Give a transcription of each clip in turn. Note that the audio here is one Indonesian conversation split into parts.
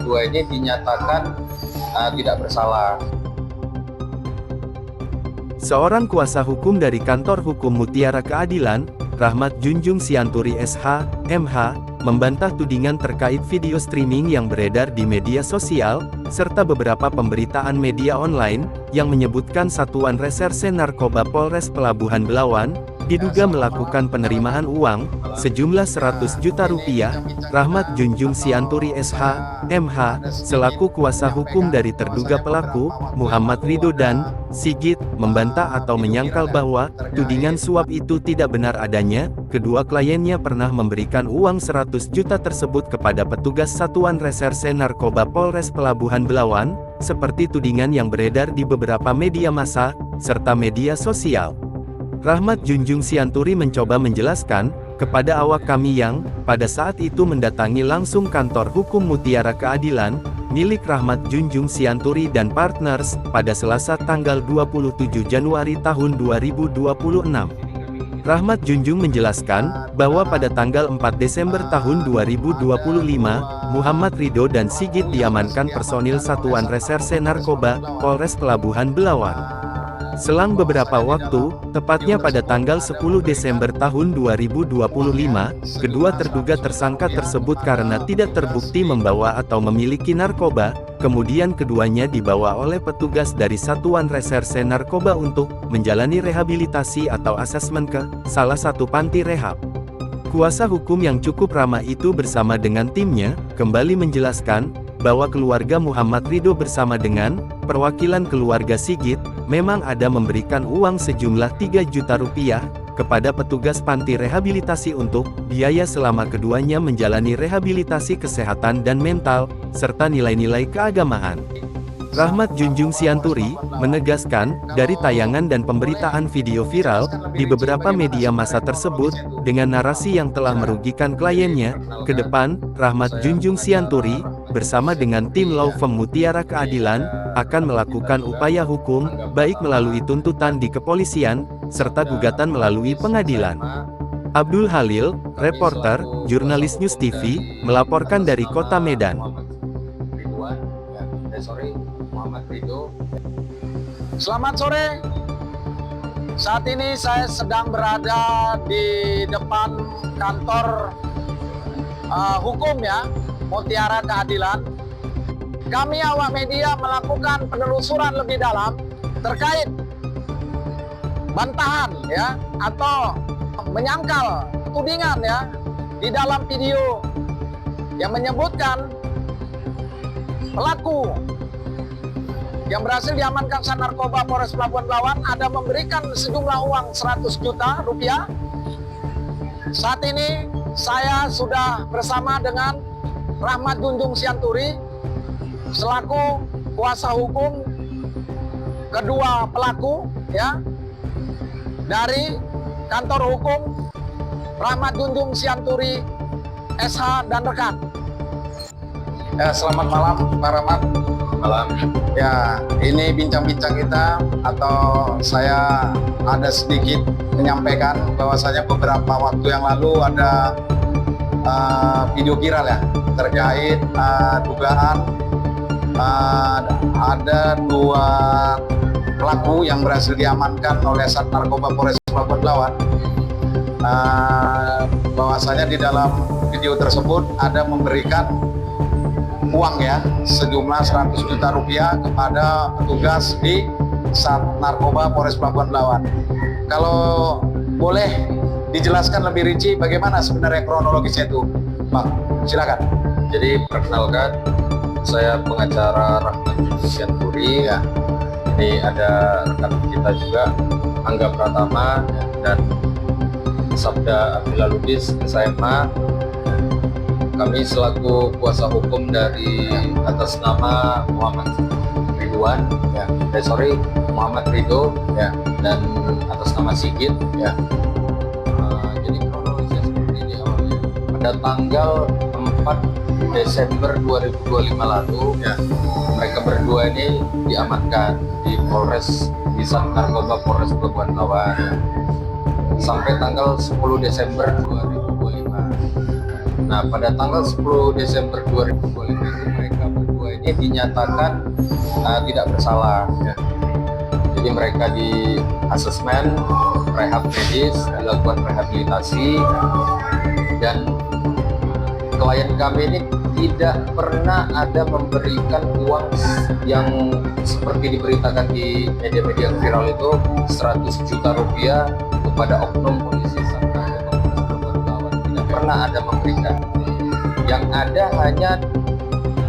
berdua ini dinyatakan tidak bersalah. Seorang kuasa hukum dari Kantor Hukum Mutiara Keadilan, Rahmat Junjung Sianturi SH, MH, membantah tudingan terkait video streaming yang beredar di media sosial, serta beberapa pemberitaan media online, yang menyebutkan Satuan Reserse Narkoba Polres Pelabuhan Belawan, diduga melakukan penerimaan uang, sejumlah 100 juta rupiah. Rahmat Junjung Sianturi SH, MH, selaku kuasa hukum dari terduga pelaku, Muhammad Ridho dan Sigit, membantah atau menyangkal bahwa tudingan suap itu tidak benar adanya. Kedua kliennya pernah memberikan uang 100 juta tersebut kepada petugas Satuan Reserse Narkoba Polres Pelabuhan Belawan, seperti tudingan yang beredar di beberapa media massa, serta media sosial. Rahmat Junjung Sianturi mencoba menjelaskan kepada awak kami yang, pada saat itu mendatangi langsung Kantor Hukum Mutiara Keadilan, milik Rahmat Junjung Sianturi dan Partners, pada Selasa tanggal 27 Januari tahun 2026. Rahmat Junjung menjelaskan, bahwa pada tanggal 4 Desember tahun 2025, Muhammad Ridho dan Sigit diamankan personil Satuan Reserse Narkoba, Polres Pelabuhan Belawan. Selang beberapa waktu, tepatnya pada tanggal 10 Desember tahun 2025, kedua terduga tersangka tersebut karena tidak terbukti membawa atau memiliki narkoba, kemudian keduanya dibawa oleh petugas dari Satuan Reserse Narkoba untuk menjalani rehabilitasi atau asesmen ke salah satu panti rehab. Kuasa hukum yang cukup ramah itu bersama dengan timnya, kembali menjelaskan, bahwa keluarga Muhammad Ridho bersama dengan perwakilan keluarga Sigit, memang ada memberikan uang sejumlah 3 juta rupiah, kepada petugas panti rehabilitasi untuk biaya selama keduanya menjalani rehabilitasi kesehatan dan mental, serta nilai-nilai keagamaan. Rahmat Junjung Sianturi menegaskan, dari tayangan dan pemberitaan video viral di beberapa media massa tersebut, dengan narasi yang telah merugikan kliennya, ke depan, Rahmat Junjung Sianturi, bersama dengan tim law firm Mutiara Keadilan, akan melakukan upaya hukum, baik melalui tuntutan di kepolisian, serta gugatan melalui pengadilan. Abdul Halil, reporter, jurnalis News TV, melaporkan dari Kota Medan. Selamat sore. Saat ini saya sedang berada di depan kantor hukum ya, Mutiara Keadilan. Kami awak media melakukan penelusuran lebih dalam terkait bantahan ya, atau menyangkal tudingan ya di dalam video yang menyebutkan pelaku yang berhasil diamankan Sat Narkoba Polres Pelabuhan Belawan ada memberikan sejumlah uang 100 juta rupiah. Saat ini saya sudah bersama dengan Rahmat Junjung Sianturi selaku kuasa hukum kedua pelaku ya, dari Kantor Hukum Rahmat Junjung Sianturi SH dan rekan. Ya, selamat malam Pak Rahmat. Malam. Ya, ini bincang-bincang kita, atau saya ada sedikit menyampaikan bahwasanya beberapa waktu yang lalu ada video viral ya terkait dugaan ada 2 pelaku yang berhasil diamankan oleh Sat Narkoba Polres Pelabuhan Belawan. Bahwasanya di dalam video tersebut ada memberikan uang ya sejumlah 100 juta rupiah kepada petugas di Sat Narkoba Polres Pelabuhan Belawan. Kalau boleh dijelaskan lebih rinci bagaimana sebenarnya kronologisnya itu, Bang? Silakan. Jadi perkenalkan, saya pengacara Rahmat Junjung Sianturi ya. Ini ada rekan kita juga, Angga Pratama dan Sabda Abdullah Lubis SMA. Kami selaku kuasa hukum dari atas nama Muhammad Ridwan, Muhammad Ridho, ya, dan atas nama Sigit, ya. Jadi kronologisnya seperti ini awalnya. Pada tanggal 4 Desember 2025 lalu, ya, mereka berdua ini diamankan di Sat Narkoba Polres Pelabuhan Belawan sampai tanggal 10 Desember 2025. Nah, pada tanggal 10 Desember 2025 itu mereka ini dinyatakan tidak bersalah. Jadi mereka di asesmen, rehab medis, dilakukan rehabilitasi, dan klien kami ini tidak pernah ada memberikan uang yang seperti diberitakan di media-media viral itu 100 juta rupiah kepada oknum polisi Satlantas Pelabuhan Belawan. Tidak pernah ada memberikan. Yang ada hanya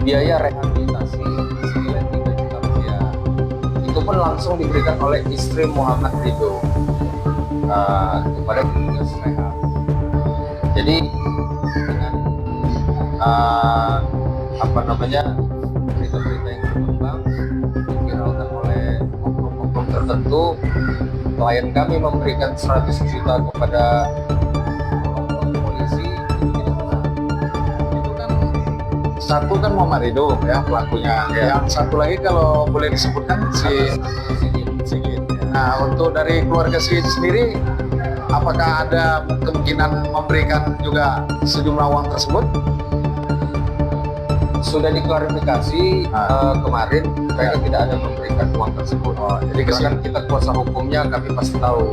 biaya rehabilitasi senilai 3 juta rupiah. Itu pun langsung diberikan oleh istri Muhammad Ridho kepada petugas rehab. Jadi dengan berita-berita yang berkembang diviralkan oleh oknum-oknum tertentu, klien kami memberikan 100 juta kepada oknum polisi, itu tidak benar. Itu kan satu kan Muhammad Ridho ya pelakunya. Yang satu lagi kalau boleh disebutkan si Sigit. Nah, untuk dari keluarga Sigit sendiri, apakah ada kemungkinan memberikan juga sejumlah uang tersebut? Sudah diklarifikasi kemarin, mereka tidak ada memberikan uang tersebut. Jadi Karena kita kuasa hukumnya, kami pasti tahu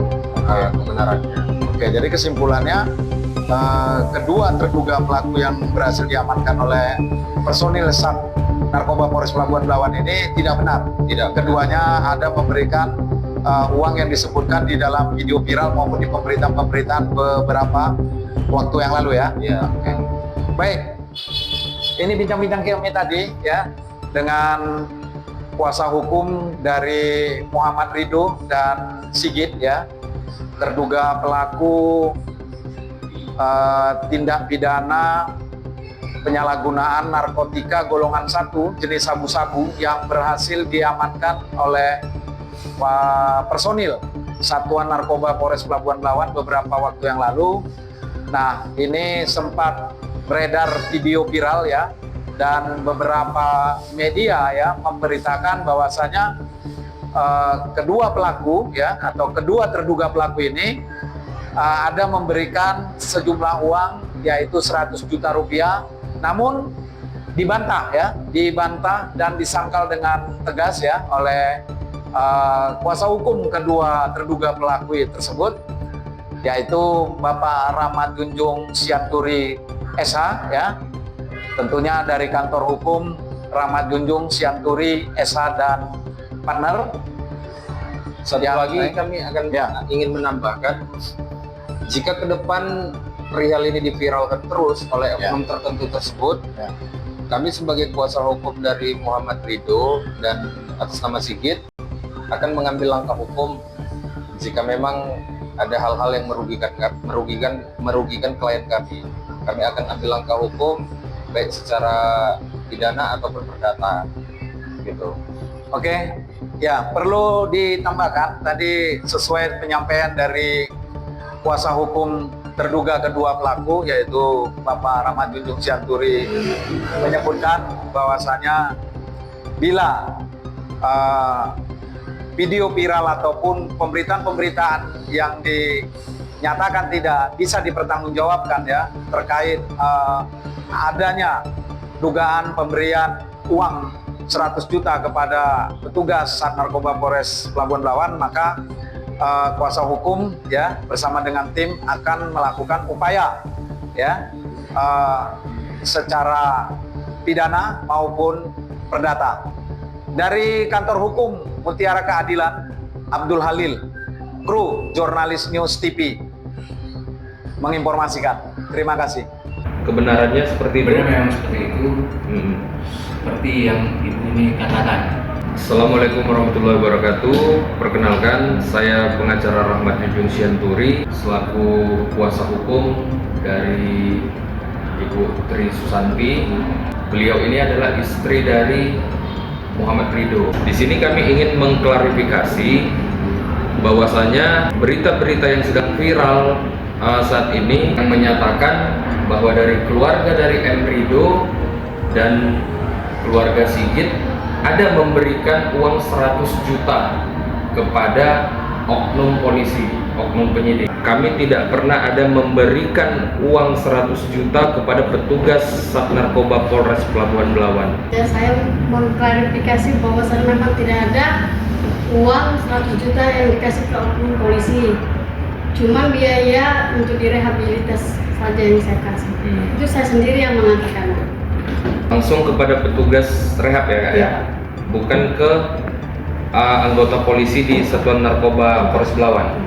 kebenarannya. Oke, jadi kesimpulannya kedua terduga pelaku yang berhasil diamankan oleh personil Sat Narkoba Polres Pelabuhan Belawan ini tidak benar. Tidak. Keduanya ada memberikan uang yang disebutkan di dalam video viral maupun di pemberitaan beberapa waktu yang lalu ya. Ya. Oke. Baik. Ini bincang-bincang kami tadi ya dengan kuasa hukum dari Muhammad Ridho dan Sigit ya, terduga pelaku tindak pidana penyalahgunaan narkotika golongan 1 jenis sabu-sabu yang berhasil diamankan oleh personil Satuan Narkoba Polres Pelabuhan Belawan beberapa waktu yang lalu. Nah, ini sempat beredar video viral ya, dan beberapa media ya memberitakan bahwasanya kedua pelaku ya atau kedua terduga pelaku ini ada memberikan sejumlah uang yaitu 100 juta rupiah, namun dibantah dan disangkal dengan tegas ya oleh kuasa hukum kedua terduga pelaku tersebut, yaitu Bapak Rahmat Junjung Sianturi SH ya, tentunya dari kantor hukum Rahmat Junjung Sianturi SH dan partner. Satu lagi kami akan ingin menambahkan, jika ke depan perihal ini diviralkan terus oleh oknum tertentu tersebut, kami sebagai kuasa hukum dari Muhammad Ridho dan atas nama Sigit akan mengambil langkah hukum jika memang ada hal-hal yang merugikan klien kami. Kami akan ambil langkah hukum baik secara pidana ataupun perdata gitu. Oke, ya perlu ditambahkan tadi sesuai penyampaian dari kuasa hukum terduga kedua pelaku yaitu Bapak Rahmat Junjung Sianturi menyebutkan bahwasanya bila video viral ataupun pemberitaan yang dinyatakan tidak bisa dipertanggungjawabkan ya terkait adanya dugaan pemberian uang 100 juta kepada petugas Sat Narkoba Polres Pelabuhan Belawan, maka kuasa hukum ya bersama dengan tim akan melakukan upaya ya secara pidana maupun perdata. Dari kantor hukum Mutiara Keadilan, Abdul Halil, kru jurnalis News TV menginformasikan. Terima kasih. Kebenarannya seperti itu. Benar memang seperti itu. Seperti yang ibu ini katakan. Assalamualaikum warahmatullahi wabarakatuh. Perkenalkan, saya pengacara Rahmat Junjung Sianturi selaku kuasa hukum dari Ibu Tri Susanti. Beliau ini adalah istri dari Muhammad Ridho. Di sini kami ingin mengklarifikasi bahwasanya berita-berita yang sedang viral saat ini yang menyatakan bahwa dari keluarga dari M. Ridho dan keluarga Sigit ada memberikan uang 100 juta kepada oknum polisi, oknum penyidik. Kami tidak pernah ada memberikan uang 100 juta kepada petugas Sat Narkoba Polres Pelabuhan Belawan. Ya, saya mau klarifikasi bahwa saya memang tidak ada uang 100 juta yang dikasih ke oknum polisi. Cuma biaya untuk direhabilitas saja yang saya kasih. Itu saya sendiri yang mengatakan. Langsung kepada petugas rehab ya Kak? Ya. Bukan ke anggota polisi di Satuan Narkoba Polres Belawan?